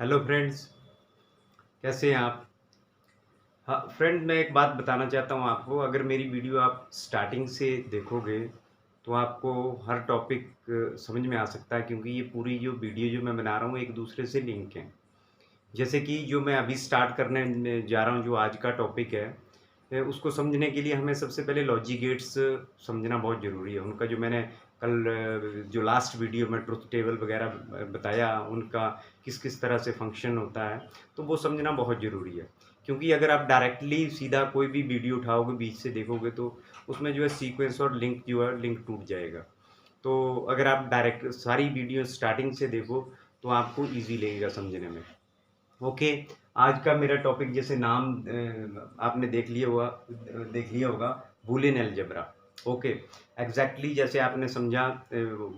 Hello friends, कैसे हैं आप? हाँ फ्रेंड, मैं एक बात बताना चाहता हूँ आपको। अगर मेरी वीडियो आप स्टार्टिंग से देखोगे तो आपको हर टॉपिक समझ में आ सकता है, क्योंकि ये पूरी जो वीडियो जो मैं बना रहा हूँ एक दूसरे से लिंक है। जैसे कि जो मैं अभी स्टार्ट करने जा रहा हूँ, जो आज का टॉपिक है, उसको समझने के लिए हमें सबसे पहले लॉजिक गेट्स समझना बहुत ज़रूरी है। उनका जो मैंने कल जो लास्ट वीडियो में ट्रुथ टेबल वगैरह बताया, उनका किस किस तरह से फंक्शन होता है, तो वो समझना बहुत ज़रूरी है। क्योंकि अगर आप डायरेक्टली सीधा कोई भी वीडियो उठाओगे, बीच से देखोगे, तो उसमें जो है सीक्वेंस और लिंक जो है लिंक टूट जाएगा। तो अगर आप डायरेक्ट सारी वीडियो स्टार्टिंग से देखो तो आपको ईजी लगेगा समझने में। ओके। आज का मेरा टॉपिक, जैसे नाम आपने देख लिया होगा, बूलियन अलजेब्रा। ओके। एग्जैक्टली जैसे आपने समझा,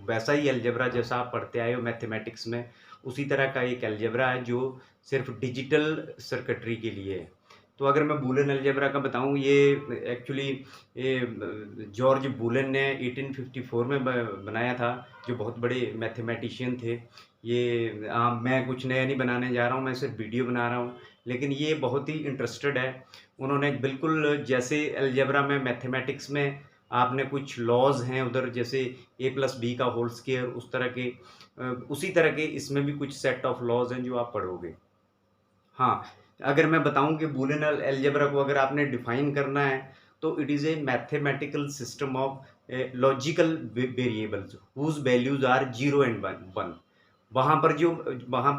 वैसा ही अलजेब्रा जैसा आप पढ़ते आए हो मैथमेटिक्स में, उसी तरह का एक अलजेब्रा है जो सिर्फ डिजिटल सर्किटरी के लिए है। तो अगर मैं बूलियन अलजेब्रा का बताऊं, ये एक्चुअली ये जॉर्ज बूलियन ने 1854 में बनाया था, जो बहुत बड़े मैथमेटिशियन थे। ये मैं कुछ नया नहीं बनाने जा रहा हूँ, मैं सिर्फ वीडियो बना रहा हूँ, लेकिन ये बहुत ही इंटरेस्टेड है। उन्होंने बिल्कुल जैसे अलजेब्रा में, मैथमेटिक्स में आपने कुछ लॉज हैं उधर, जैसे a+b का होल स्क्वायर, उस तरह के उसी तरह के इसमें भी कुछ सेट ऑफ लॉज हैं जो आप पढ़ोगे। हाँ, अगर मैं बताऊँ कि बूलियन अलजेब्रा को अगर आपने डिफाइन करना है, तो it is a mathematical system of logical variables whose values are 0 and 1। वहाँ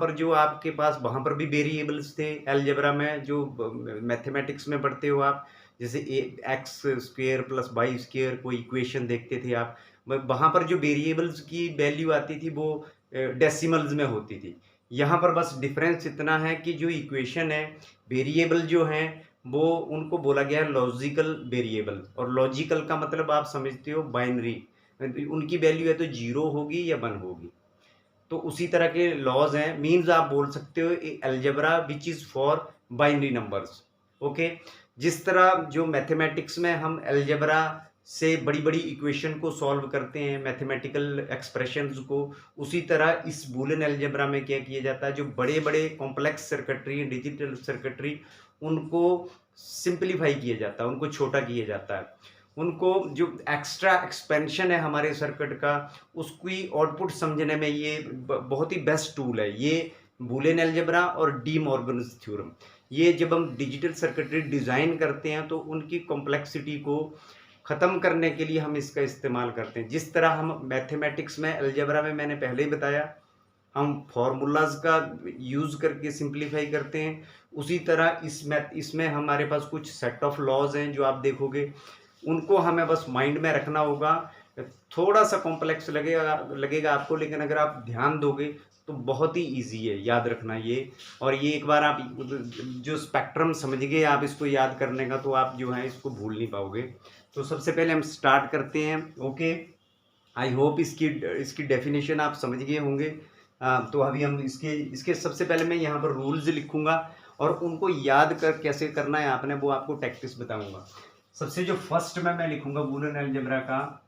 पर जो आपके पास, वहाँ पर भी वेरिएबल्स थे अलजेब्रा में, जो मैथमेटिक्स में पढ़ते हो आप। जैसे X square plus Y square कोई इक्वेशन देखते थे आप, वहाँ पर जो वेरिएबल्स की वैल्यू आती थी वो डेसिमल्स में होती थी। यहाँ पर बस डिफरेंस इतना है कि जो इक्वेशन है, वेरिएबल जो हैं, वो उनको बोला गया है लॉजिकल वेरिएबल, और लॉजिकल का मतलब आप समझते हो बाइनरी। उनकी वैल्यू है तो 0 होगी या 1 होगी। तो उसी तरह के लॉज हैं, मीन्स आप बोल सकते हो algebra which is for binary numbers. Okay. जिस तरह जो मैथमेटिक्स में हम अलजेब्रा से बड़ी बड़ी इक्वेशन को सॉल्व करते हैं, मैथमेटिकल एक्सप्रेशंस को, उसी तरह इस बूलियन अलजेब्रा में क्या किया जाता है, जो बड़े बड़े कॉम्प्लेक्स सर्किटरी, डिजिटल सर्किटरी, उनको सिंप्लीफाई किया जाता है, उनको छोटा किया जाता है। उनको जो एक्स्ट्रा एक्सपेंशन है हमारे सर्किट का, उसकी आउटपुट समझने में ये बहुत ही बेस्ट टूल है, ये बूलियन अलजेब्रा और डी मॉर्गन्स थ्योरम। ये जब हम डिजिटल सर्किटरी डिज़ाइन करते हैं तो उनकी कॉम्प्लेक्सिटी को ख़त्म करने के लिए हम इसका इस्तेमाल करते हैं। जिस तरह हम मैथमेटिक्स में, अलजेब्रा में मैंने पहले ही बताया, हम फार्मूलाज का यूज़ करके सिंप्लीफाई करते हैं, उसी तरह इसमें हमारे पास कुछ सेट ऑफ लॉज हैं जो आप देखोगे, उनको हमें बस माइंड में रखना होगा। थोड़ा सा कॉम्प्लेक्स लगेगा लगेगा आपको, लेकिन अगर आप ध्यान दोगे तो बहुत ही इजी है याद रखना ये। और ये एक बार आप जो स्पेक्ट्रम समझ गए आप इसको याद करने का, तो आप जो है इसको भूल नहीं पाओगे। तो सबसे पहले हम स्टार्ट करते हैं। ओके। आई होप इसकी इसकी डेफिनेशन आप समझ गए होंगे। तो अभी हम इसके इसके सबसे पहले मैं यहाँ पर रूल्स लिखूंगा, और उनको याद कर कैसे करना है आपने, वो आपको टैक्टिस बताऊंगा। सबसे जो फर्स्ट में मैं लिखूंगा बूलियन अलजेब्रा का,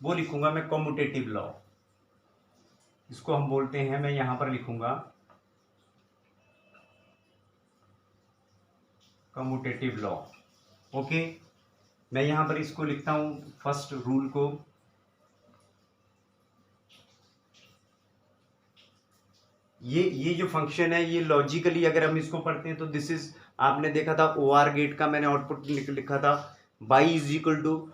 वो लिखूंगा मैं कॉम्यूटेटिव लॉ। इसको हम बोलते हैं, मैं यहाँ पर लिखूंगा कॉम्यूटेटिव लॉ। ओके। मैं यहाँ पर इसको लिखता हूँ फर्स्ट रूल को। ये जो फंक्शन है, ये लॉजिकली अगर हम इसको पढ़ते हैं तो दिस इज, आपने देखा था OR गेट का मैंने आउटपुट लिखा था, Y is equal to,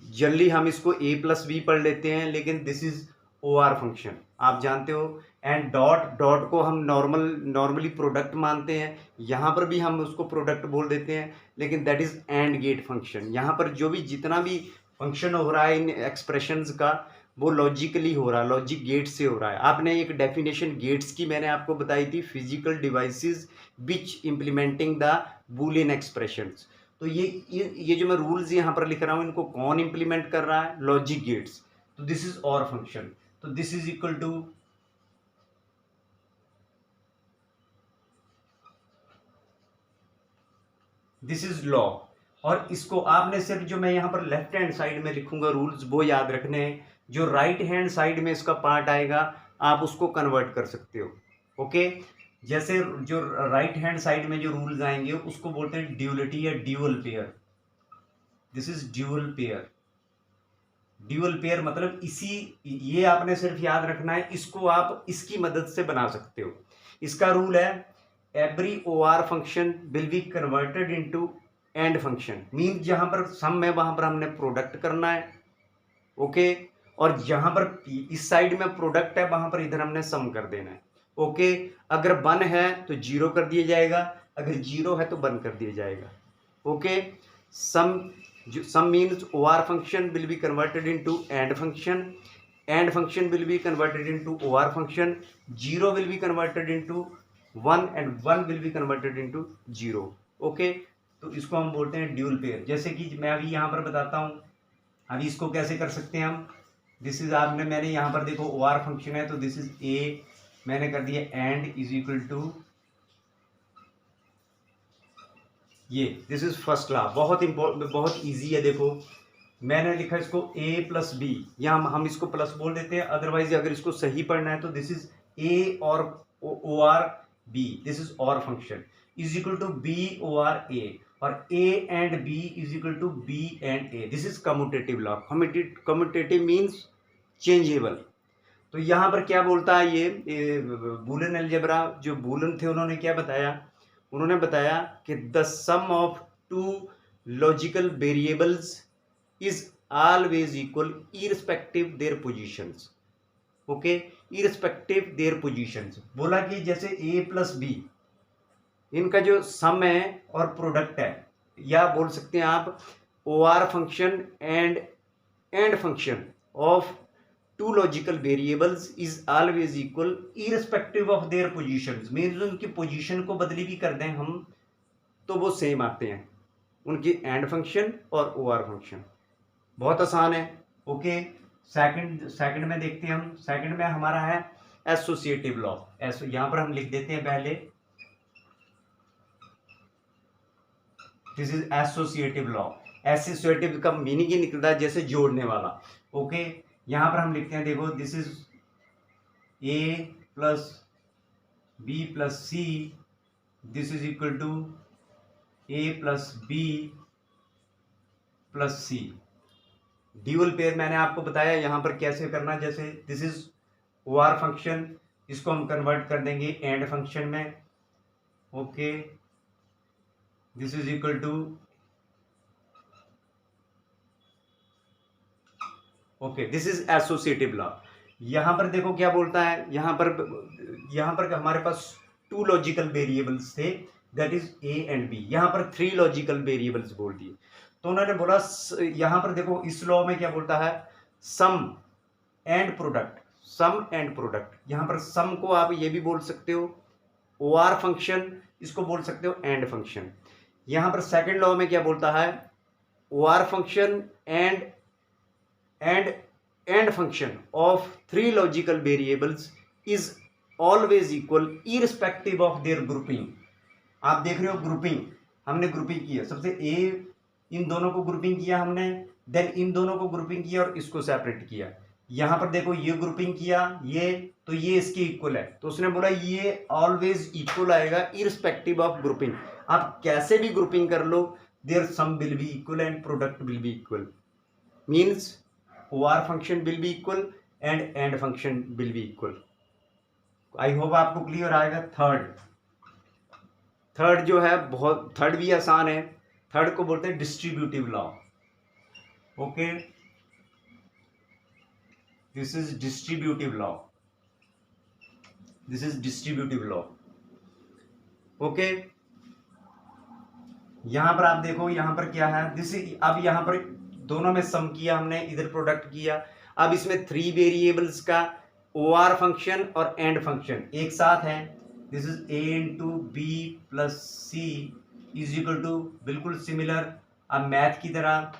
generally हम इसको a+b पढ़ लेते हैं, लेकिन दिस इज OR फंक्शन, आप जानते हो। एंड डॉट डॉट को हम नॉर्मली प्रोडक्ट मानते हैं, यहाँ पर भी हम उसको प्रोडक्ट बोल देते हैं, लेकिन that is AND gate function. यहाँ पर जो भी जितना भी फंक्शन हो रहा है इन एक्सप्रेशंस का, वो लॉजिकली हो रहा है, लॉजिक गेट से हो रहा है। आपने एक डेफिनेशन गेट्स की मैंने आपको बताई थी, physical devices which implementing the Boolean expressions. तो ये जो मैं रूल्स यहाँ पर लिख रहा हूँ, इनको कौन इंप्लीमेंट कर रहा है, लॉजिक गेट्स। तो दिस इज और फंक्शन, तो this is equal to, this is law. और इसको आपने सिर्फ, जो मैं यहाँ पर लेफ्ट हैंड साइड में लिखूंगा रूल्स, वो याद रखने हैं। जो राइट हैंड साइड में इसका पार्ट आएगा, आप उसको कन्वर्ट कर सकते हो। ओके। जैसे जो राइट हैंड साइड में जो रूल्स आएंगे उसको बोलते हैं ड्यूलिटी या dual pair. This is dual pair. Dual pair मतलब इसी, ये आपने सिर्फ याद रखना है, इसको आप इसकी मदद से बना सकते हो। इसका रूल है every O R function will be converted into AND function. Mean जहां पर सम है वहां पर हमने प्रोडक्ट करना है, ओके। और जहां पर इस साइड में प्रोडक्ट है वहां पर इधर हमने सम कर देना है, ओके। अगर 1 है तो 0 कर दिया जाएगा, अगर 0 है तो 1 कर दिया जाएगा, okay. Sum sum means OR function will be converted into AND function will be converted into OR function, 0 will be converted into 1 and 1 will be converted into 0, okay. तो इसको हम बोलते हैं ड्यूल पेयर। जैसे कि मैं अभी यहाँ पर बताता हूँ, अभी इसको कैसे कर सकते हैं हम। दिस इज आपने, मैंने यहाँ पर देखो OR फंक्शन है तो दिस इज ए, मैंने कर दिया एंड इज इक्वल टू ये, दिस इज फर्स्ट लॉ। बहुत इंपॉर्टेंट, बहुत इजी है। देखो मैंने लिखा इसको a प्लस बी, या हम इसको प्लस बोल देते हैं, अदरवाइज अगर इसको सही पढ़ना है तो this is a or O R B, this is और function is equal to B O R A, और a and b is equal to b and a। This is commutative law. Commutative means changeable. तो यहाँ पर क्या बोलता है ये Boolean algebra, जो बूलन थे उन्होंने क्या बताया, उन्होंने बताया कि the sum of two logical variables is always equal irrespective their positions, okay, irrespective their positions. बोला कि जैसे a प्लस बी, इनका जो सम है और प्रोडक्ट है, या बोल सकते हैं आप O R function and function of two logical variables is always equal irrespective of their positions. Means उनकी पोजीशन को बदली भी कर दें हम तो वो सेम आते हैं, उनकी एंड फंक्शन और ओ आर फंक्शन। बहुत आसान है, ओके। सेकंड में देखते हैं हम। सेकंड में हमारा है एसोसिएटिव लॉ। यहां पर हम लिख देते हैं पहले, this is associative law. Associative का मीनिंग ही निकलता है जैसे जोड़ने वाला, ओके। यहां पर हम लिखते हैं, देखो this is a plus B plus C, this is equal to a plus B plus C. Dual pair मैंने आपको बताया यहां पर कैसे करना। जैसे this is O R function, इसको हम कन्वर्ट कर देंगे एंड फंक्शन में, okay. This is equal to, okay, this is associative law. यहां पर देखो क्या बोलता है, यहां पर हमारे पास टू लॉजिकल वेरिएबल्स थे, that is A and B. यहां पर 3 लॉजिकल वेरिएबल्स बोल दिए। तो उन्होंने बोला, यहां पर देखो इस लॉ में क्या बोलता है, sum and product. Sum and product, यहां पर सम को आप ये भी बोल सकते हो ओ आर फंक्शन, इसको बोल सकते हो एंड फंक्शन। यहां पर सेकंड लॉ में क्या बोलता है, O R function and function of 3 logical variables is always equal irrespective of their grouping। आप देख रहे हो ग्रुपिंग, हमने ग्रुपिंग किया, सबसे ए इन दोनों को ग्रुपिंग किया हमने, देन इन दोनों को ग्रुपिंग किया और इसको सेपरेट किया। यहां पर देखो ये ग्रुपिंग किया, ये तो ये इसके इक्वल है, तो उसने बोला ये ऑलवेज इक्वल आएगा इररिस्पेक्टिव ऑफ ग्रुपिंग। आप कैसे भी ग्रुपिंग कर लो, there sum will be equal and product will be equal. Means OR function will be equal and AND function will be equal। I hope आपको क्लियर आएगा। Third जो है, बहुत थर्ड भी आसान है। थर्ड को बोलते हैं distributive law, okay. This is distributive law, this is distributive law, okay. यहां पर आप देखो, यहां पर क्या है, दिस इज, अब यहां पर दोनों में सम किया हमने, इधर प्रोडक्ट किया। अब इसमें 3 वेरिएबल्स का ओ आर फंक्शन और एंड फंक्शन एक साथ है। This is a into B plus C is equal to, बिल्कुल सिमिलर अब मैथ की तरह,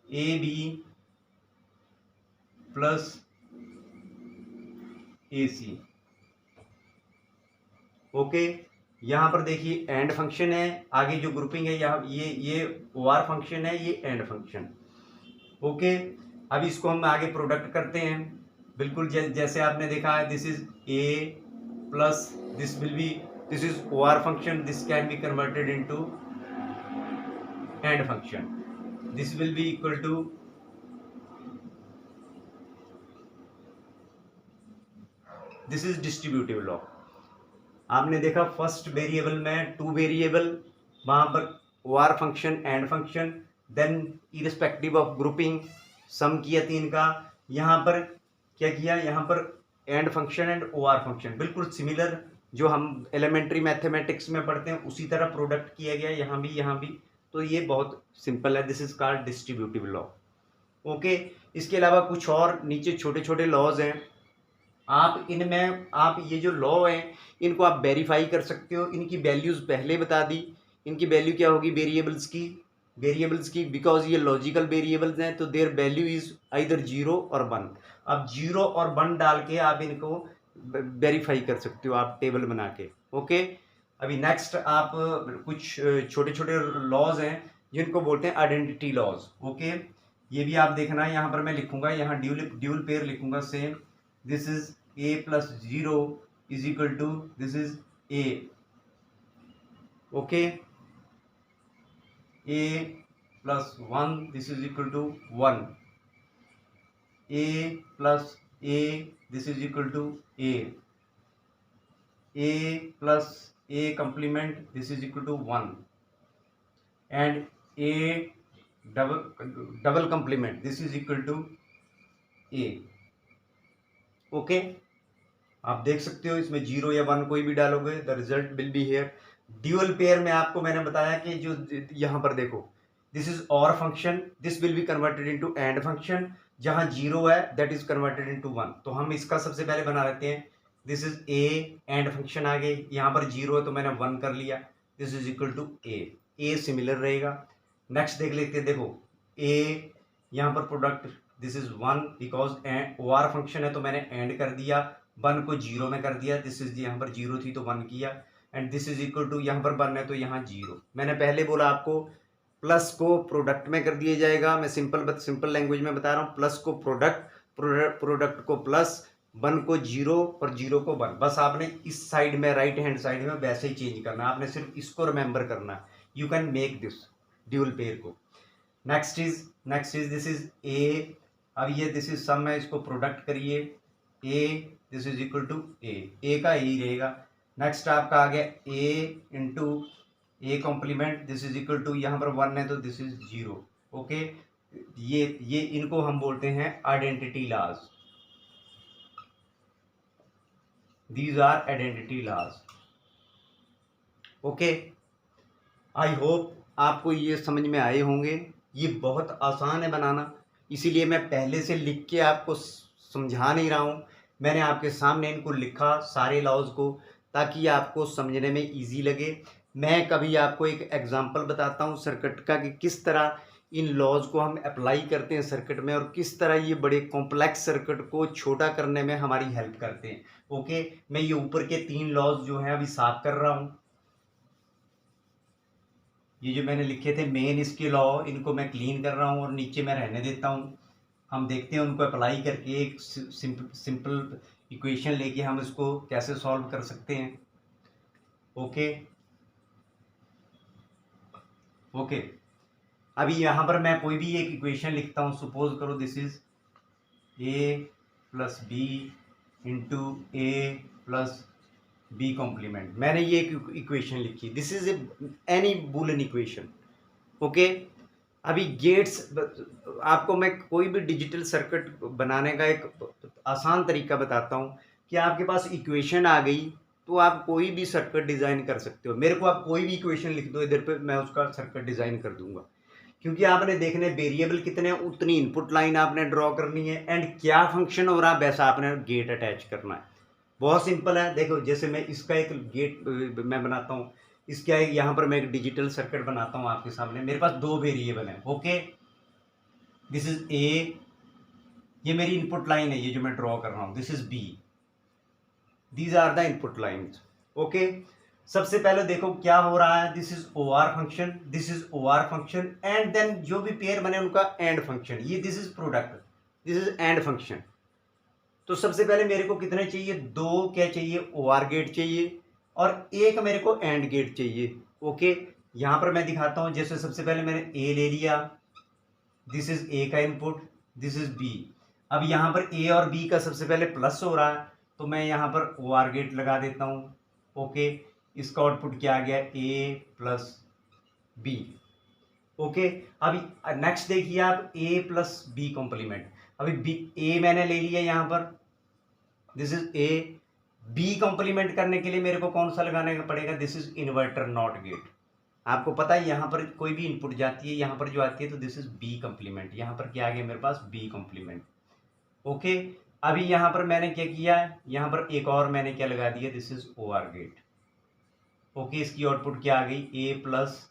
A B plus A C, okay. यहां पर देखिए एंड फंक्शन है, आगे जो ग्रुपिंग है यहाँ ये ओ आर फंक्शन है, ये एंड फंक्शन, ओके। अब इसको हम आगे प्रोडक्ट करते हैं, बिल्कुल जैसे आपने देखा है, this is a plus this is OR function, this can be converted into AND function. This will be equal to this is distributive law. आपने देखा फर्स्ट वेरिएबल में टू वेरिएबल, वहां पर OR function and function, then irrespective of grouping sum किया तीन का, यहाँ पर क्या किया, यहाँ पर and function and OR function, बिल्कुल सिमिलर जो हम एलिमेंट्री मैथमेटिक्स में पढ़ते हैं उसी तरह प्रोडक्ट किया गया यहाँ भी। तो ये बहुत सिंपल है, this is called distributive law. Okay, इसके अलावा कुछ और नीचे छोटे छोटे लॉज हैं, आप इनमें आप ये जो लॉ हैं इनको आप वेरीफाई कर सकते हो। इनकी वैल्यूज़ पहले बता दी, इनकी वैल्यू क्या होगी वेरिएबल्स की, बिकॉज ये लॉजिकल वेरिएबल्स हैं तो देयर वैल्यू इज आइदर 0 और 1। अब 0 और 1 डाल के आप इनको वेरीफाई कर सकते हो आप टेबल बना के। ओके, अभी नेक्स्ट आप कुछ छोटे छोटे लॉज हैं जिनको बोलते हैं आइडेंटिटी लॉज। ओके, ये भी आप देखना, यहाँ पर मैं लिखूंगा, यहाँ ड्यूल पेयर लिखूंगा same, this is a plus 0 is equal to this is a, okay, a plus 1 this is equal to 1, a plus a this is equal to a plus a complement this is equal to 1, and a double complement this is equal to a। Okay, आप देख सकते हो इसमें 0 या 1 कोई भी डालोगे the result will be here. Dual pair में आपको मैंने बताया कि जो यहाँ पर देखो this is OR function, this will be converted into AND function, जहाँ 0 है दैट इज कन्वर्टेड इनटू 1। तो हम इसका सबसे पहले बना लेते हैं, this is A AND function आ गए, यहाँ पर 0 है तो मैंने 1 कर लिया, this is equal to A similar रहेगा। नेक्स्ट देख लेते हैं, देखो A यहाँ पर product this is 1 because OR function है तो मैंने एंड कर दिया, 1 को 0 में कर दिया, दिस इज यहाँ पर 0 थी तो 1 किया, and this is equal to यहाँ पर 1 है तो यहाँ 0। मैंने पहले बोला आपको प्लस को प्रोडक्ट में कर दिया जाएगा, मैं सिंपल लैंग्वेज में बता रहा हूँ, प्लस को प्रोडक्ट को प्लस, 1 को 0 और 0 को 1। बस आपने इस साइड में राइट हैंड साइड में वैसे ही चेंज करना है, आपने सिर्फ इसको रिमेंबर करना है, you can make this dual pair को। Next is this is A, अब ये दिस इज सम है, इसको प्रोडक्ट करिए, A this is equal to A का ही रहेगा। नेक्स्ट आपका आ गया A into A complement this is equal to, यहाँ पर 1 है तो दिस इज 0। ओके, ये इनको हम बोलते हैं identity laws, these are identity laws. Okay, I hope आपको ये समझ में आए होंगे। ये बहुत आसान है बनाना, इसीलिए मैं पहले से लिख के आपको समझा नहीं रहा हूँ, मैंने आपके सामने इनको लिखा सारे लॉज को ताकि आपको समझने में इजी लगे। मैं कभी आपको एक एग्जांपल बताता हूँ सर्किट का कि किस तरह इन लॉज को हम अप्लाई करते हैं सर्किट में और किस तरह ये बड़े कॉम्प्लेक्स सर्किट को छोटा करने में हमारी हेल्प करते हैं। ओके, मैं ये ऊपर के 3 लॉज जो हैं अभी साफ कर रहा हूँ, ये जो मैंने लिखे थे मेन इसके लॉ, इनको मैं क्लीन कर रहा हूँ और नीचे मैं रहने देता हूँ। हम देखते हैं उनको अप्लाई करके एक सिंपल इक्वेशन लेके हम इसको कैसे सॉल्व कर सकते हैं। ओके, अभी यहाँ पर मैं कोई भी एक इक्वेशन लिखता हूँ, सपोज करो this is A plus B into A plus B complement, मैंने ये एक इक्वेशन लिखी, this is any Boolean equation. Okay, अभी गेट्स, आपको मैं कोई भी डिजिटल सर्किट बनाने का एक आसान तरीका बताता हूँ कि आपके पास इक्वेशन आ गई तो आप कोई भी सर्किट डिज़ाइन कर सकते हो। मेरे को आप कोई भी इक्वेशन लिख दो इधर पे, मैं उसका सर्किट डिज़ाइन कर दूंगा, क्योंकि आपने देखने वेरिएबल कितने हैं उतनी इनपुट लाइन आपने ड्रॉ करनी है एंड क्या फंक्शन हो रहा है वैसा आपने गेट अटैच करना है। बहुत सिंपल है, देखो जैसे मैं इसका एक गेट मैं बनाता हूँ, इसका यहाँ पर मैं एक डिजिटल सर्किट बनाता हूँ आपके सामने, मेरे पास 2 वेरिएबल हैं। ओके, दिस इज A, ये मेरी इनपुट लाइन है, ये जो मैं ड्रॉ कर रहा हूँ, this is B, these are the input lines. Okay, सबसे पहले देखो क्या हो रहा है, this is OR function, this is OR function, and then जो भी पेयर बने उनका AND फंक्शन, ये this is product, this is AND function. तो सबसे पहले मेरे को कितने चाहिए, 2 क्या चाहिए, OR गेट चाहिए और एक मेरे को AND गेट चाहिए। ओके, यहाँ पर मैं दिखाता हूँ। जैसे सबसे पहले मैंने A ले लिया, दिस इज A का इनपुट, दिस इज B। अब यहाँ पर A और B का सबसे पहले प्लस हो रहा है, तो मैं यहाँ पर OR गेट लगा देता हूँ। ओके, इसका आउटपुट क्या आ गया, A प्लस B। ओके, अभी नेक्स्ट देखिए आप, A प्लस B कॉम्प्लीमेंट। अभी A मैंने ले लिया यहाँ पर, this is A। B complement करने के लिए मेरे को कौन सा लगाने का पड़ेगा, this is inverter not gate. आपको पता है यहाँ पर कोई भी इनपुट जाती है, यहाँ पर जो आती है, तो दिस इज B कॉम्प्लीमेंट। यहाँ पर क्या आ गया मेरे पास, B कॉम्प्लीमेंट। ओके, अभी यहाँ पर मैंने क्या किया, यहाँ पर एक और मैंने क्या लगा दिया, this is OR gate. Okay, इसकी आउटपुट क्या आ गई, A प्लस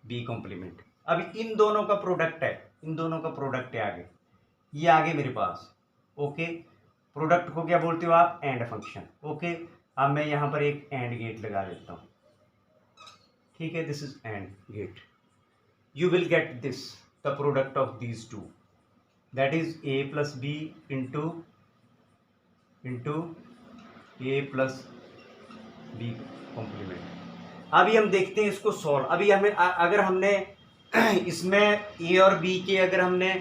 B कॉम्प्लीमेंट। अभी इन दोनों का प्रोडक्ट है, इन दोनों का प्रोडक्ट है आगे, ये आगे मेरे पास। ओके, प्रोडक्ट को क्या बोलते हो आप, एंड फंक्शन। ओके, अब मैं यहाँ पर एक एंड गेट लगा देता हूँ। ठीक है, this is AND gate. You will get this, the product of these two, that is A plus B into A plus B complement. अभी हम देखते हैं इसको सॉल्व। अभी हमें अगर हमने इसमें A और B के अगर हमने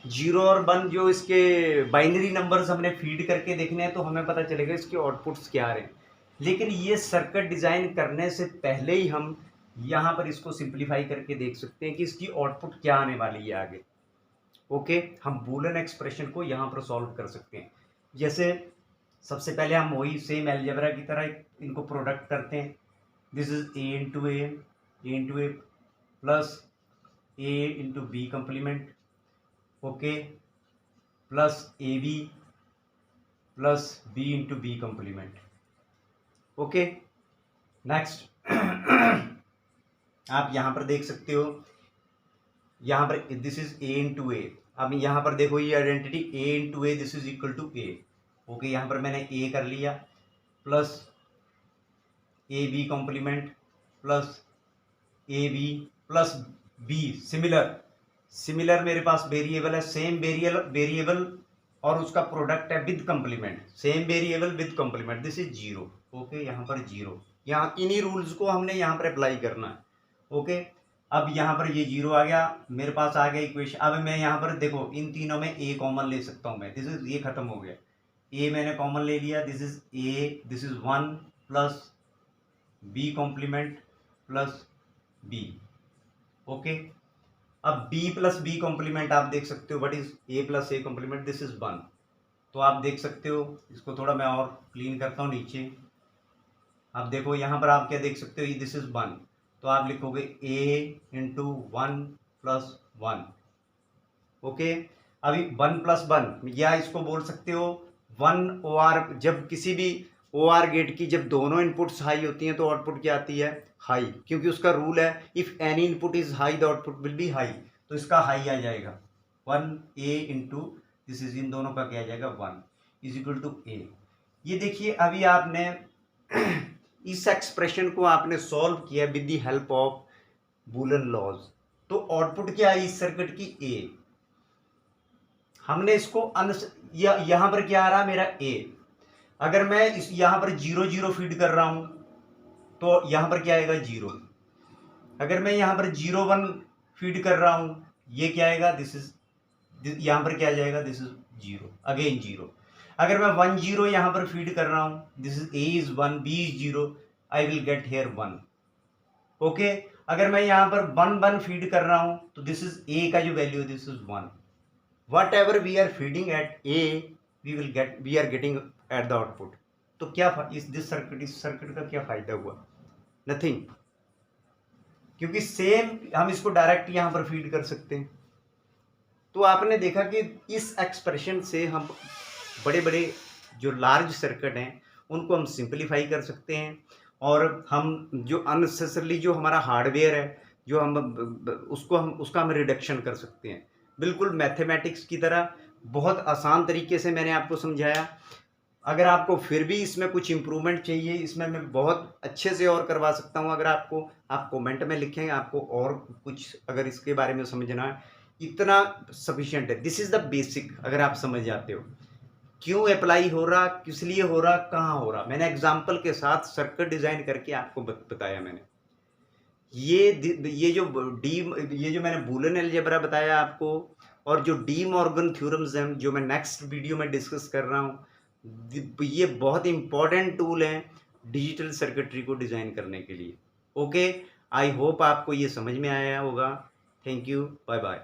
0 और 1 जो इसके बाइनरी नंबर्स हमने फीड करके देखने हैं, तो हमें पता चलेगा इसके आउटपुट्स क्या आ रहे हैं। लेकिन ये सर्किट डिज़ाइन करने से पहले ही हम यहाँ पर इसको सिंप्लीफाई करके देख सकते हैं कि इसकी आउटपुट क्या आने वाली है आगे। ओके, हम बूलियन एक्सप्रेशन को यहाँ पर सॉल्व कर सकते हैं। जैसे सबसे पहले हम वही सेम अलजेब्रा की तरह इनको प्रोडक्ट करते हैं। This is A into A plus A into B complement. Okay, plus AB plus B into B complement. Okay, next आप यहाँ पर देख सकते हो, यहाँ पर this is A into A. अब यहाँ पर देखो ये identity A into A, this is equal to A। Okay, यहाँ पर मैंने A कर लिया plus AB complement plus AB plus B। Similar मेरे पास वेरिएबल है, सेम वेरिएबल और उसका प्रोडक्ट है with complement, same variable with complement, this is 0। Okay, यहाँ पर 0, यहाँ इन्हीं रूल्स को हमने यहाँ पर अप्लाई करना है। ओके, अब यहाँ पर ये 0 आ गया, मेरे पास आ गया इक्वेशन। अब मैं यहाँ पर देखो इन तीनों में A कॉमन ले सकता हूँ मैं, दिस इज ये खत्म हो गया, A मैंने कॉमन ले लिया, this is A, this is 1 plus B complement plus B। Okay, अब B प्लस B कॉम्प्लीमेंट आप देख सकते हो, what is A plus A complement, this is 1। तो आप देख सकते हो, इसको थोड़ा मैं और क्लीन करता हूँ नीचे। आप देखो यहाँ पर आप क्या देख सकते हो, दिस इज 1, तो आप लिखोगे A इंटू 1 प्लस 1। ओके, अभी 1 प्लस 1 या इसको बोल सकते हो 1 OR। जब किसी भी OR गेट की जब दोनों इनपुट्स हाई होती हैं तो आउटपुट क्या आती है, हाई, क्योंकि उसका रूल है if any input is high the output will be high. तो इसका हाई आ जाएगा 1A इंटू दिस इज, इन दोनों का क्या आ जाएगा 1 इज इक्वल टू A। ये देखिए अभी आपने इस एक्सप्रेशन को आपने सॉल्व किया with the help of Boolean laws. तो आउटपुट क्या है इस सर्किट की, A। हमने इसको यहाँ पर क्या आ रहा है मेरा A। अगर मैं इस यहाँ पर 0 0 फीड कर रहा हूं तो यहाँ पर क्या आएगा 0। अगर मैं यहाँ पर 0 1 फीड कर रहा हूं, ये क्या आएगा, दिस इज, यहाँ पर क्या आ जाएगा, दिस इज 0 अगेन 0। अगर मैं 1 0 यहाँ पर फीड कर रहा हूं, this is A is 1 B is 0, I will get here 1। Okay, अगर मैं यहाँ पर 1 1 फीड कर रहा हूं तो दिस इज A का जो value, this is 1। whatever we are feeding at A, we are getting at the output। तो क्या इस सर्किट का क्या फायदा हुआ, नथिंग, क्योंकि सेम हम इसको डायरेक्ट यहाँ पर फीड कर सकते हैं। तो आपने देखा कि इस एक्सप्रेशन से हम बड़े बड़े जो लार्ज सर्किट हैं उनको हम सिंपलीफाई कर सकते हैं, और हम जो अननेसेसरली जो हमारा हार्डवेयर है जो हम उसका हम रिडक्शन कर सकते हैं। बिल्कुल मैथमेटिक्स की तरह बहुत आसान तरीके से मैंने आपको समझाया। अगर आपको फिर भी इसमें कुछ इम्प्रूवमेंट चाहिए, इसमें मैं बहुत अच्छे से और करवा सकता हूं। अगर आपको, आप कमेंट में लिखें आपको और कुछ अगर इसके बारे में समझना है, इतना सफिशिएंट है। दिस इज़ द बेसिक, अगर आप समझ जाते हो। क्यों अप्लाई हो रहा, किस लिए हो रहा, कहाँ हो रहा, मैंने एग्जाम्पल के साथ सर्किट डिज़ाइन करके आपको बताया मैंने। ये जो मैंने बूलियन अलजेब्रा बताया आपको, और जो डी मॉर्गन थ्योरम्स हैं जो मैं नेक्स्ट वीडियो में डिस्कस कर रहा हूँ, ये बहुत इंपॉर्टेंट टूल हैं डिजिटल सर्किटरी को डिज़ाइन करने के लिए। ओके, आई होप आपको ये समझ में आया होगा। Thank you, bye bye.